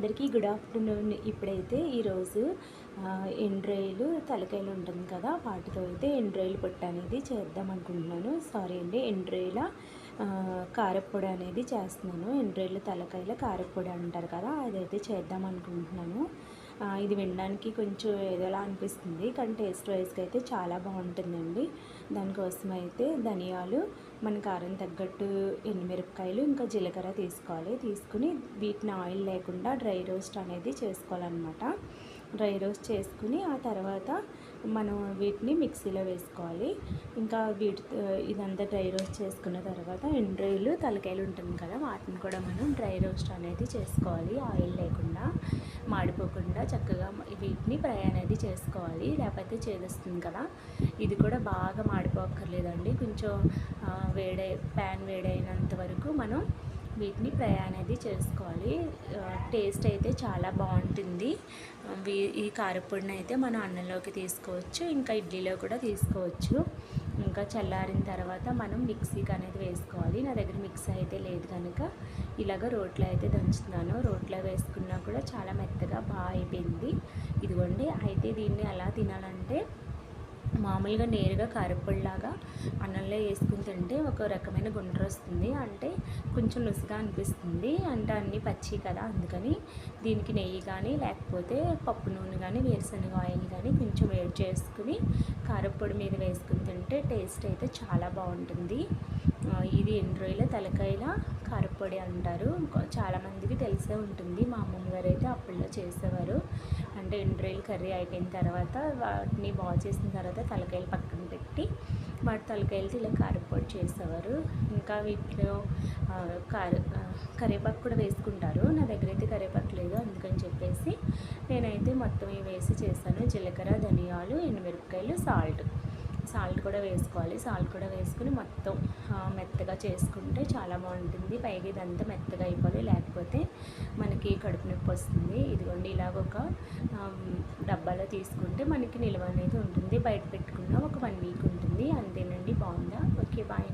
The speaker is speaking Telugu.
అందరికీ గుడ్ ఆఫ్టర్నూన్. ఇప్పుడైతే ఈరోజు ఎండ్రాయిలు తలకాయలు ఉంటుంది కదా, వాటితో అయితే ఎండ్రాయిలు పొట్టు అనేది చేద్దాం అనుకుంటున్నాను. సారీ అండి, ఎండ్రాయిల కారప్పొడి అనేది చేస్తున్నాను. ఎండ్రాయిల తలకాయల కారప్పొడి అంటారు కదా, అదైతే చేద్దాం అనుకుంటున్నాను. ఇది వినడానికి కొంచెం ఏదోలా అనిపిస్తుంది, కానీ టేస్ట్ వైజ్గా అయితే చాలా బాగుంటుందండి. దానికోసం అయితే ధనియాలు, మన కారం తగ్గట్టు ఎండుమిరపకాయలు, ఇంకా జీలకర్ర తీసుకుని వీటిని ఆయిల్ లేకుండా డ్రై రోస్ట్ అనేది చేసుకోవాలన్నమాట. డ్రై రోస్ట్ చేసుకుని ఆ తర్వాత మనం వీటిని మిక్సీలో వేసుకోవాలి. ఇంకా ఇదంతా డ్రై రోస్ట్ చేసుకున్న తర్వాత ఎండ్రాయిలు తలకాయలు ఉంటుంది కదా, వాటిని కూడా మనం డ్రై రోస్ట్ అనేది చేసుకోవాలి. ఆయిల్ లేకుండా మాడిపోకుండా చక్కగా వీటిని ఫ్రై అనేది చేసుకోవాలి, లేకపోతే చేదొస్తుంది కదా. ఇది కూడా బాగా మాడిపోక్కర్లేదండి, కొంచెం ప్యాన్ వేడైనంత వరకు మనం వీటిని ఫ్రై అనేది చేసుకోవాలి. టేస్ట్ అయితే చాలా బాగుంటుంది. ఈ కారపొడిని అయితే మనం అన్నంలోకి తీసుకోవచ్చు, ఇంకా ఇడ్లీలో కూడా తీసుకోవచ్చు. ఇంకా చల్లారిన తర్వాత మనం మిక్సీకి అనేది వేసుకోవాలి. నా దగ్గర మిక్సీ అయితే లేదు కనుక ఇలాగ రోట్లో అయితే దంచుతున్నాను. రోట్లో వేసుకున్నా కూడా చాలా మెత్తగా బాగా అయిపోయింది. ఇదిగోండి, అయితే దీన్ని ఎలా తినాలంటే మామూలుగా నేరుగా కారప్పొడిలాగా అన్నంలో వేసుకుని తింటే ఒక రకమైన గుండ్ర వస్తుంది, అంటే కొంచెం రుచిగా అనిపిస్తుంది. అంటే అన్నీ పచ్చి కదా, అందుకని దీనికి నెయ్యి కానీ లేకపోతే పప్పు నూనె కానీ వేరుశనగ ఆయిల్ కానీ కొంచెం వేడి చేసుకుని కారప్పొడి మీద వేసుకుని తింటే టేస్ట్ అయితే చాలా బాగుంటుంది. ఇది ఎండ్రాయిల తలకాయల కారప్పొడి అంటారు. చాలామందికి తెలిసే ఉంటుంది. మా అమ్మమ్మ గారు అయితే అప్పట్లో చేసేవారు. అంటే ఎండ్రాయిల్ కర్రీ అయిపోయిన తర్వాత వాటిని బాగా చేసిన తర్వాత తలకాయలు పక్కన పెట్టి వాటి తలకాయలతో ఇలా కారప్పొడి చేసేవారు. ఇంకా వీటిలో కరివేపాకు కూడా వేసుకుంటారు. నా దగ్గర అయితే కరివేపాకు లేదు, అందుకని చెప్పేసి నేనైతే మొత్తం ఇవి వేసి చేస్తాను. జీలకర్ర, ధనియాలు, ఎండుమిరపకాయలు, సాల్ట్ కూడా వేసుకోవాలి. సాల్ట్ కూడా వేసుకుని మొత్తం మెత్తగా చేసుకుంటే చాలా బాగుంటుంది. పైగా ఇదంతా మెత్తగా అయిపోవాలి, లేకపోతే మనకి కడుపు నొప్పి వస్తుంది. ఇదిగోండి, ఇలాగ ఒక డబ్బాలో తీసుకుంటే మనకి నిల్వ అనేది ఉంటుంది. బయట పెట్టుకున్న ఒక 1 వీక్ ఉంటుంది. అంతేనండి, బాగుందా? Okay, bye.